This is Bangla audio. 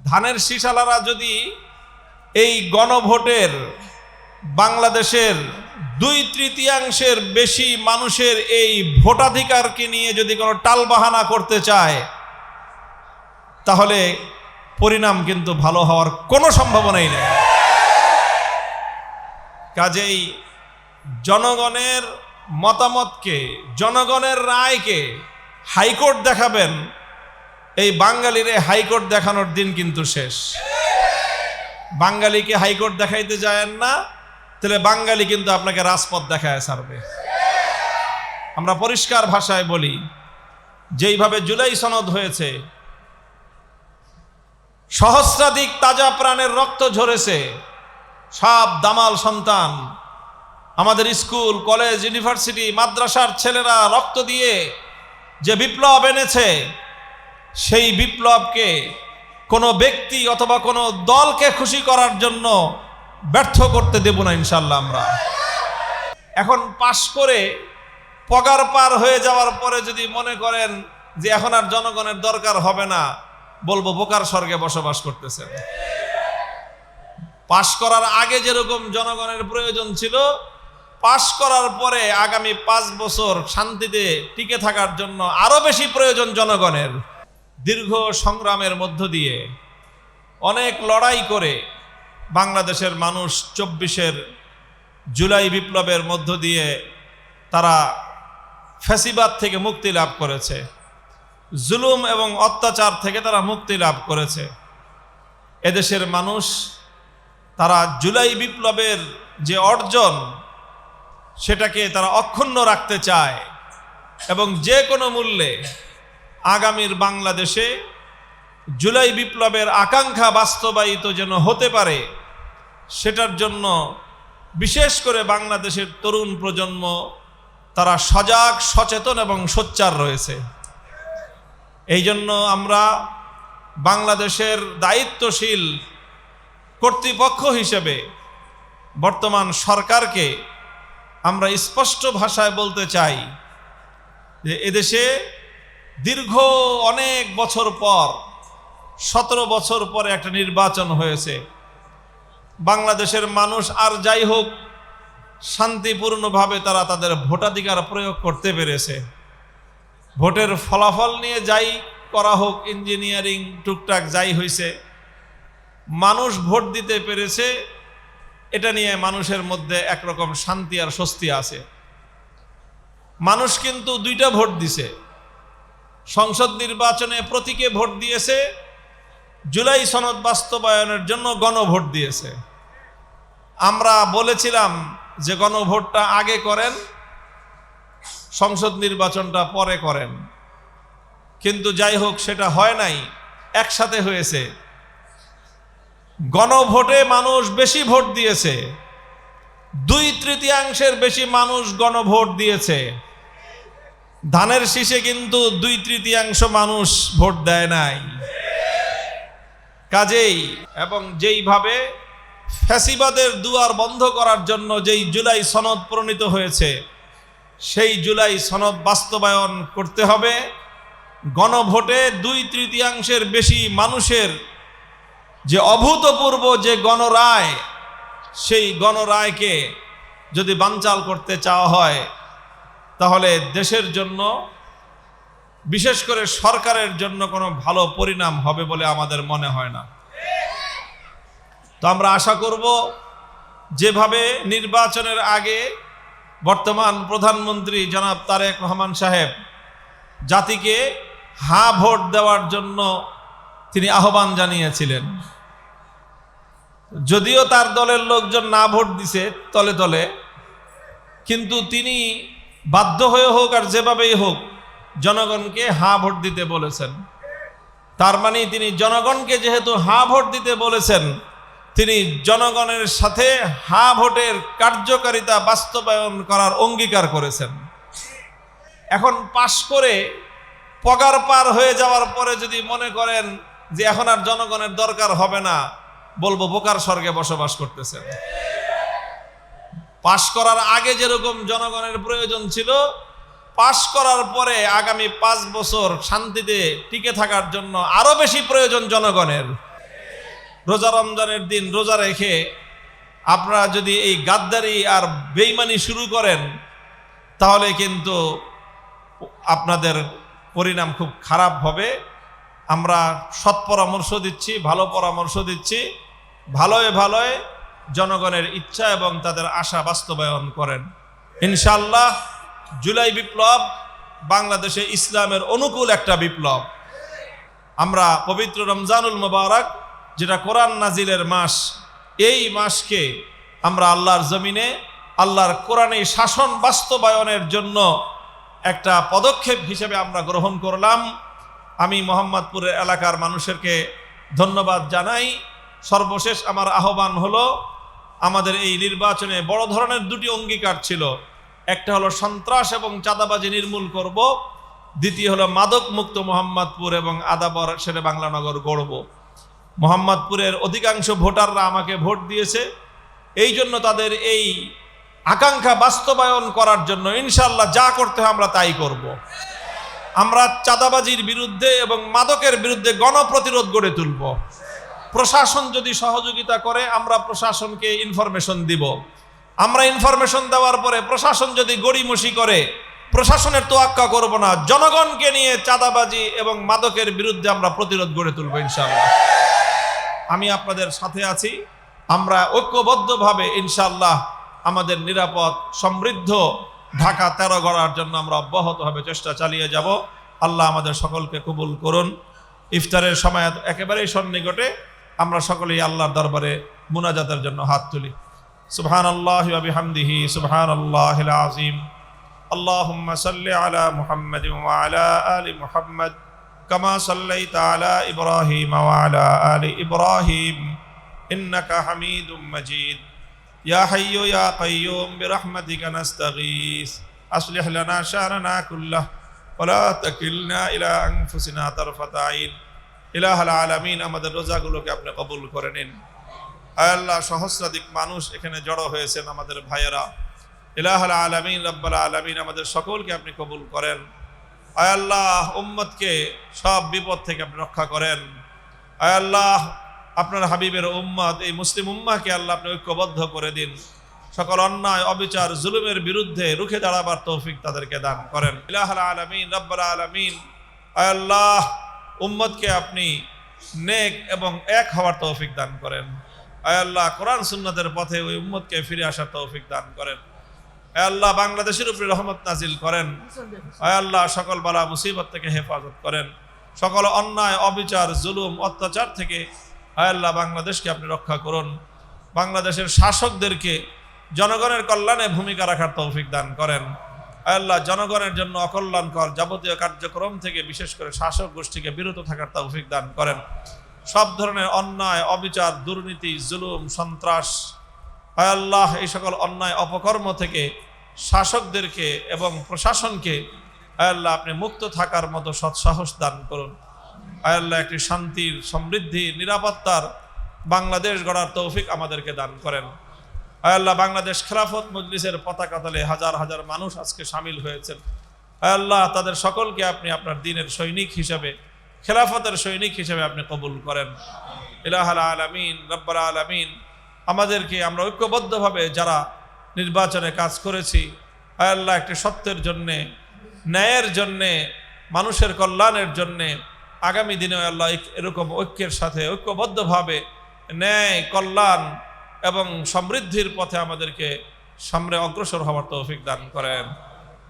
ধানের শীষালারা যদি এই গণভোটের বাংলাদেশের 2/3 বেশি মানুষের এই ভোটাধিকারকে নিয়ে যদি কোনো টালবাহানা করতে চায়, তাহলে পরিণাম কিন্তু ভালো হওয়ার কোনো সম্ভাবনাই নেই। কাজেই জনগণের মতামতকে, জনগণের রায়কে হাইকোর্ট দেখাবেন, এই বাঙালিরে হাইকোর্ট দেখানোর দিন কিন্তু শেষ। বাঙালিকে হাইকোর্ট দেখাইতে যায়েন না, তাহলে বাঙালি কিন্তু আপনাকে রাজপথ দেখায় ছাড়বে। আমরা পরিষ্কার ভাষায় বলি, যেইভাবে জুলাই সনদ হয়েছে, সহস্রাধিক তাজা প্রাণের রক্ত ঝরেছে, সব দামাল সন্তান, আমাদের স্কুল, কলেজ, ইউনিভার্সিটি, মাদ্রাসার ছেলেরা রক্ত দিয়ে যে বিপ্লব এনেছে, সেই বিপ্লবকে কোনো ব্যক্তি অথবা কোনো দলকে খুশি করার জন্য ব্যর্থ করতে দেব না ইনশাল্লাহ। আমরা এখন পাশ করে পগার পার হয়ে যাওয়ার পরে যদি মনে করেন যে এখন আর জনগণের দরকার হবে না, বলবো বোকার স্বর্গে বসবাস করতেছেন। পাশ করার আগে যেরকম জনগণের প্রয়োজন ছিল, পাশ করার পরে আগামী 5 বছর শান্তিতে টিকে থাকার জন্য আরো বেশি প্রয়োজন জনগণের। দীর্ঘ সংগ্রামের মধ্য দিয়ে, অনেক লড়াই করে বাংলাদেশের মানুষ 24-এর জুলাই বিপ্লবের মধ্য দিয়ে তারা ফ্যাসিবাদ থেকে মুক্তি লাভ করেছে, জুলুম এবং অত্যাচার থেকে তারা মুক্তি লাভ করেছে। এদেশের মানুষ তারা জুলাই বিপ্লবের যে অর্জন, সেটাকে তারা অক্ষুণ্ণ রাখতে চায় এবং যে কোনো মূল্যে আগামীর বাংলাদেশে জুলাই বিপ্লবের আকাঙ্ক্ষা বাস্তবায়িত যেন হতে পারে, সেটার জন্য বিশেষ করে বাংলাদেশের তরুণ প্রজন্ম তারা সজাগ, সচেতন এবং সোচ্চার রয়েছে। এই জন্য আমরা বাংলাদেশের দায়িত্বশীল কর্তৃপক্ষ হিসেবে বর্তমান সরকারকে আমরা স্পষ্ট ভাষায় বলতে চাই যে এদেশে দীর্ঘ অনেক বছর পর, 17 বছর পরে একটা নির্বাচন হয়েছে। বাংলাদেশের মানুষ আর যাই হোক শান্তিপূর্ণভাবে তারা তাদের ভোটাধিকার প্রয়োগ করতে পেরেছে। ভোটের ফলাফল নিয়ে যাই করা হোক, ইঞ্জিনিয়ারিং টুকটাক যাই হয়েছে, মানুষ ভোট দিতে পেরেছে, এটা নিয়ে মানুষের মধ্যে একরকম শান্তি আর স্বস্তি আছে। মানুষ কিন্তু 2টা ভোট দিছে। সংসদ নির্বাচনে প্রতীকে ভোট দিয়েছে, জুলাই সনদ বাস্তবায়নের জন্য গণভোট দিয়েছে। আমরা বলেছিলাম যে গণভোটটা আগে করেন, সংসদ নির্বাচনটা পরে করেন, কিন্তু যাই হোক সেটা হয় নাই, একসাথে হয়েছে। গণভোটে মানুষ বেশি ভোট দিয়েছে, 2/3 বেশি মানুষ গণভোট দিয়েছে। ধানের শীষে কিন্তু 2/3 মানুষ ভোট দেয় নাই। কাজেই এবং যেইভাবে ফ্যাসিবাদের দুয়ার বন্ধ করার জন্য যেই জুলাই সনদ প্রণীত হয়েছে, সেই জুলাই সনদ বাস্তবায়ন করতে হবে। গণভোটে 2/3 বেশি মানুষের যে অভূতপূর্ব যে গণরায়, সেই গণরায়কে যদি বানচাল করতে চাওয়া হয়, তাহলে দেশের জন্য, বিশেষ করে সরকারের জন্য কোনো ভালো পরিণাম হবে বলে আমাদের মনে হয় না। তো আমরা আশা করব, যেভাবে নির্বাচনের আগে বর্তমান প্রধানমন্ত্রী জনাব তারেক রহমান সাহেব জাতিকে হ্যাঁ ভোট দেওয়ার জন্য তিনি আহ্বান জানিয়েছিলেন, যদিও তার দলের লোকজন না ভোট দিছে তলে তলে, কিন্তু তিনি বাধ্য হয়ে হোক আর যেভাবেই হোক জনগণকে হ্যাঁ ভোট দিতে বলেছেন। তার মানে তিনি জনগণকে যেহেতু হ্যাঁ ভোট দিতে বলেছেন, তিনি জনগণের সাথে হ্যাঁ ভোটের কার্যকারিতা বাস্তবায়ন করার অঙ্গীকার করেছেন। এখন পাশ করে পগার পার হয়ে যাওয়ার পরে যদি মনে করেন যে এখন আর জনগণের দরকার হবে না, বলবো বোকার স্বর্গে বসবাস করতেছেন। পাশ করার আগে যেরকম জনগণের প্রয়োজন ছিল, পাশ করার পরে আগামী 5 বছর শান্তিতে টিকে থাকার জন্য আরো বেশি প্রয়োজন জনগণের। রোজা রমজানের দিন রোজা রেখে আপনারা যদি এই গাদ্দারি আর বেঈমানি শুরু করেন তাহলে কিন্তু আপনাদের পরিণাম খুব খারাপ হবে। আমরা সৎ পরামর্শ দিচ্ছি, ভালো পরামর্শ দিচ্ছি, ভালোয় ভালোয় জনগণের ইচ্ছা এবং তাদের আশা বাস্তবায়ন করেন। ইনশাআল্লাহ জুলাই বিপ্লব বাংলাদেশে ইসলামের অনুকূল একটা বিপ্লব। আমরা পবিত্র রমজানুল মুবারক, যেটা কোরআন নাজিলের মাস, এই মাসকে আমরা আল্লাহর জমিনে আল্লাহর কোরআনে শাসন বাস্তবায়নের জন্য একটা পদক্ষেপ হিসেবে আমরা গ্রহণ করলাম। আমি মোহাম্মদপুরের এলাকার মানুষদেরকে ধন্যবাদ জানাই। সর্বশেষ আমার আহ্বান হলো, আমাদের এই নির্বাচনে বড় ধরনের দুটি অঙ্গীকার ছিল। একটা হলো সন্ত্রাস এবং চাঁদাবাজি নির্মূল করব, দ্বিতীয় হলো মাদক মুক্ত মোহাম্মদপুর এবং আদাবর শেরে বাংলা নগর গড়ব। মোহাম্মদপুরের অধিকাংশ ভোটাররা আমাকে ভোট দিয়েছে, এই জন্য তাদের এই আকাঙ্ক্ষা বাস্তবায়ন করার জন্য ইনশাআল্লাহ যা করতে হয় আমরা তাই করব। আমরা চাঁদাবাজির বিরুদ্ধে এবং মাদকের বিরুদ্ধে গণপ্রতিরোধ গড়ে তুলব। প্রশাসন যদি সহযোগিতা করে আমরা প্রশাসনকে ইনফরমেশন দিব। আমরা ইনফরমেশন দেওয়ার পরে প্রশাসন যদি গড়িমসি করে, প্রশাসনের তোয়াক্কা করব না। জনগণকে নিয়ে চাঁদাবাজি এবং মাদকের বিরুদ্ধে আমরা প্রতিরোধ গড়ে তুলব ইনশাআল্লাহ। আমি আপনাদের সাথে আছি। আমরা ঐক্যবদ্ধভাবে ইনশাআল্লাহ আমাদের নিরাপদ সমৃদ্ধ ঢাকা 13 গড়ার জন্য আমরা অব্যাহতভাবে চেষ্টা চালিয়ে যাব। আল্লাহ আমাদের সকলকে কবুল করুন। ইফতারের সময় একেবারেই সন্নিকটে, আমরা সকলেই আল্লাহর দরবারে মুনাজাতের জন্য হাত তুলি। সুবহানাল্লাহি ওয়া বিহামদিহি সুবহানাল্লাহিল আযীম। আল্লাহুম্মা সাল্লি আলা মুহাম্মাদিন ওয়া আলা আলি মুহাম্মাদ কামা সাল্লাইতা আলা ইব্রাহিম ওয়া আলা আলি ইব্রাহিম ইন্নাকা হামিদুম মাজিদ। ইয়া হাইয়্যু ইয়া কাইয়্যুম বিরহমাতিকা নাস্তাগীস আসলিহ লানা শা'নানা কুল্লাহ ওয়া লা তাকিলনা ইলা আনফুসিনা তারফাতা আইন। ইলাহুল আলামিন, আমাদের রোজাগুলোকে আপনি কবুল করে নিন। আয় আল্লাহ, সহস্রাধিক মানুষ এখানে জড়ো হয়েছেন আমাদের ভাইয়েরা। ইলাহুল আলামিন, রব্বুল আলামিন, আমাদের সকলকে আপনি কবুল করেন। আয় আল্লাহ, উম্মতকে সব বিপদ থেকে আপনি রক্ষা করেন। আয় আল্লাহ, আপনার হাবিবের উম্মত এই মুসলিম উম্মাহকে আল্লাহ আপনি ঐক্যবদ্ধ করে দিন। সকল অন্যায় অবিচার জুলুমের বিরুদ্ধে রুখে দাঁড়াবার তৌফিক তাদেরকে দান করেন। ইলাহুল আলামিন, রব্বুল আলামিন, আয় আল্লাহ, উম্মতকে আপনি নেক এবং এক হওয়ার তৌফিক দান করেন। আয় আল্লাহ, কোরআন সুন্নাতের পথে ওই উম্মতকে ফিরে আসার তৌফিক দান করেন। আয় আল্লাহ, বাংলাদেশের উপরে রহমত নাজিল করেন। আয় আল্লাহ, সকল বালা মুসিবত থেকে হেফাজত করেন। সকল অন্যায় অবিচার জুলুম অত্যাচার থেকে আয় আল্লাহ বাংলাদেশকে আপনি রক্ষা করুন। বাংলাদেশের শাসকদেরকে জনগণের কল্যাণে ভূমিকা রাখার তৌফিক দান করেন। আয় আল্লাহ, জনগণের জন্য অকল্যাণকর যাবতীয় কার্যক্রম থেকে বিশেষ করে শাসক গোষ্ঠীকে বিরত থাকার তৌফিক দান করেন। সব ধরনের অন্যায় অবিচার দুর্নীতি জুলুম সন্ত্রাস আয় আল্লাহ, এই সকল অন্যায় অপকর্ম থেকে শাসকদেরকে এবং প্রশাসনকে আয় আল্লাহ আপনি মুক্ত থাকার মতো সৎসাহস দান করুন। আয় আল্লাহ, একটি শান্তির সমৃদ্ধি নিরাপত্তার বাংলাদেশ গড়ার তৌফিক আমাদেরকে দান করেন। আয় আল্লাহ, বাংলাদেশ খেলাফত মজলিসের পতাকা তলে হাজার হাজার মানুষ আজকে সামিল হয়েছেন। আয় আল্লাহ, তাদের সকলকে আপনি আপনার দ্বীনের সৈনিক হিসেবে, খেলাফতের সৈনিক হিসেবে আপনি কবুল করেন। ইলাহুল আলামিন, রব্বুল আলামিন, আমাদেরকে আমরা ঐক্যবদ্ধভাবে যারা নির্বাচনে কাজ করেছি আয় আল্লাহ, একটি সত্যের জন্যে, ন্যায়ের জন্যে, মানুষের কল্যাণের জন্যে আগামী দিনে আল্লাহ এরকম ঐক্যের সাথে ঐক্যবদ্ধভাবে ন্যায় কল্যাণ এবং সমৃদ্ধির পথে আমাদেরকে সামনে অগ্রসর হওয়ার তৌফিক দান করেন।